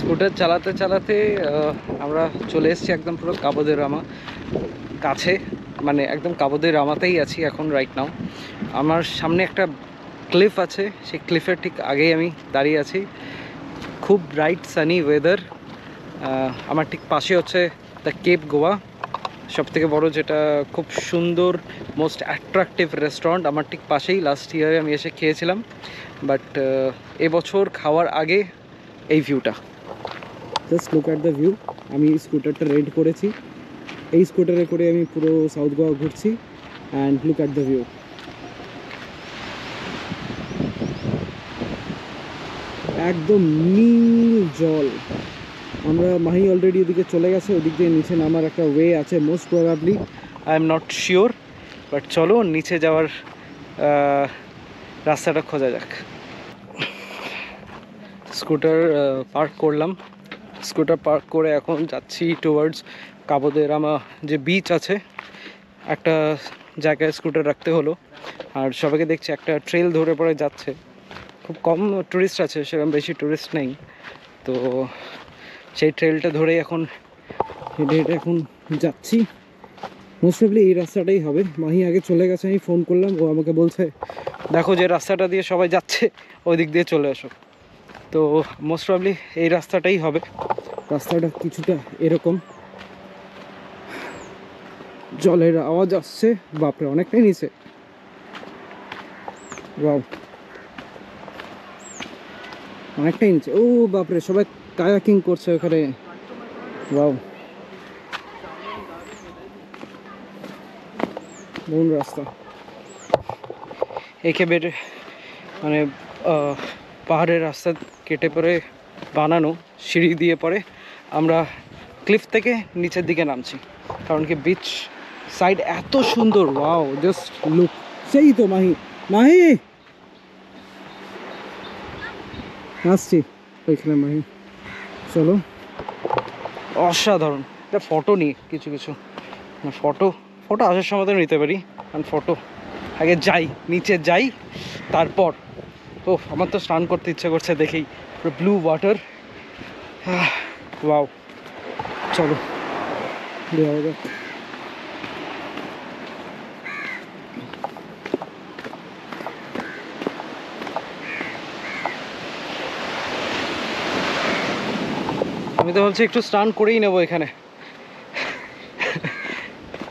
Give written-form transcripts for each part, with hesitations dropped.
Scooter চালাতে চালাতে আমরা চলে এসেছি একদম পুরো কাবো দে রামা কাছে, মানে একদম কাবো দে রামাতেই আছি এখন রাইট নাও। আমার সামনে একটা ক্লিফ আছে, সেই ক্লিফের ঠিক আগেই আমি দাঁড়িয়ে আছি। খুব ব্রাইট সানি ওয়েদার। আমার ঠিক পাশে হচ্ছে দ্য কেপ গোয়া, সবথেকে বড় যেটা খুব সুন্দর মোস্ট অ্যাট্রাকটিভ রেস্টুরেন্ট আমার ঠিক পাশেই। লাস্ট ইয়ারে আমি এসে খেয়েছিলাম, বাট এবছর খাওয়ার আগে এই ভিউটা, just look at the view. আমি স্কুটারটা রেন্ট করেছি, এই স্কুটারে করে আমি পুরো সাউথ গোয়া ঘুরছি। And look at the view, একদম নীল জল। আমরা মাহি অলরেডি ওদিকে চলে গেছে, ওদিক দিয়ে নিচে নামার একটা ওয়ে আছে most probably, I am not sure. But চলো নিচে যাওয়ার রাস্তাটা খোঁজা যাক। স্কুটার পার্ক করলাম, স্কুটার পার্ক করে এখন যাচ্ছি টুয়ার্ডস কাবো দে রামা যে বিচ আছে। একটা জায়গায় স্কুটার রাখতে হলো, আর সবাইকে দেখছি একটা ট্রেল ধরে পড়ে যাচ্ছে। খুব কম টুরিস্ট আছে, সেরকম বেশি টুরিস্ট নেই, তো সেই ট্রেলটা ধরেই এখন হেঁটে হেঁটে এখন যাচ্ছি। মোস্ট প্রবলি এই রাস্তাটাই হবে। মাহি আগে চলে গেছে, আমি ফোন করলাম, ও আমাকে বলছে দেখো যে রাস্তাটা দিয়ে সবাই যাচ্ছে ওই দিক দিয়ে চলে আসো। তো মোস্ট প্রবলি এই রাস্তাটাই হবে। রাস্তাটা কিছুটা এরকম, জলের আওয়াজ আসছে, বাপরে অনেকটাই নিচে। ওয়াও, অনেকটাই নিচে। ও বাপরে, সবাই কায়াকিং করছে ওখানে। ওয়াও, কোন রাস্তা একে বেড়ে মানে পাহাড়ের রাস্তা কেটে পরে বানানো সিঁড়ি দিয়ে পরে আমরা ক্লিফ থেকে নিচের দিকে নামছি, কারণ কি বিচ সাইড এত সুন্দর। Wow, just look. সেই তো মাহি, মাহি আসছি ওইখানে। মাহি চলো, অসাধারণ। একটা ফটো নিই কিছু কিছু, ফটো ফটো আসার সময় তো নিতে পারি, কারণ ফটো আগে যাই, নিচে যাই, তারপর। ও আমার তো স্নান করতে ইচ্ছে করছে দেখেই, পুরো ব্লু ওয়াটার। ওয়াও, চলো দেওয়া যাক। আমি তো ভাবছি একটু স্নান করেই নেবো এখানে,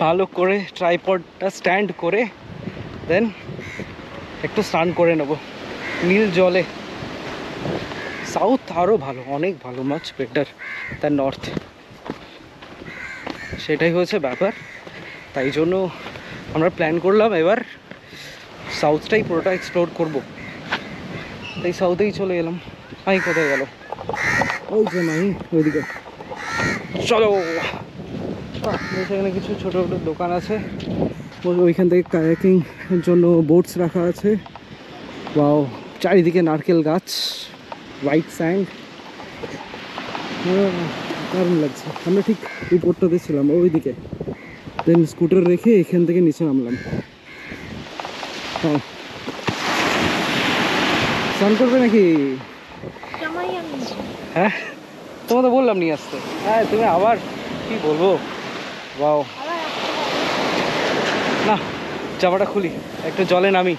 ভালো করে ট্রাইপডটা স্ট্যান্ড করে দেন একটু স্নান করে নেবো নীল জলে। সাউথ আরও ভালো, অনেক ভালো, মাচ বেটার দ্যান নর্থ। সেটাই হচ্ছে ব্যাপার, তাই জন্য আমরা প্ল্যান করলাম এবার সাউথটাই পুরোটা এক্সপ্লোর করব। তাই সাউথেই চলে এলাম। মাহি কোথায় গেল? ওই যে মাহি ওইদিকে। চলো, সেখানে কিছু ছোটো ছোটো দোকান আছে, ওইখান থেকে কায়াকিং এর জন্য বোটস রাখা আছে। ওয়াও, চারিদিকে নারকেল গাছ, হোয়াইট স্যান্ড, দারুণ লাগছে। আমরা ঠিক উপরটাতে ছিলাম ওইদিকে, দেন স্কুটার রেখে এখান থেকে নিচে নামলাম। হ্যাঁ, স্নান করবে নাকি? হ্যাঁ, তোমার তো বললাম নিয়ে আসতে। হ্যাঁ, তুমি আবার কি বলবো। ওয়াও, না জামাটা খুলি, একটু জলে নামি।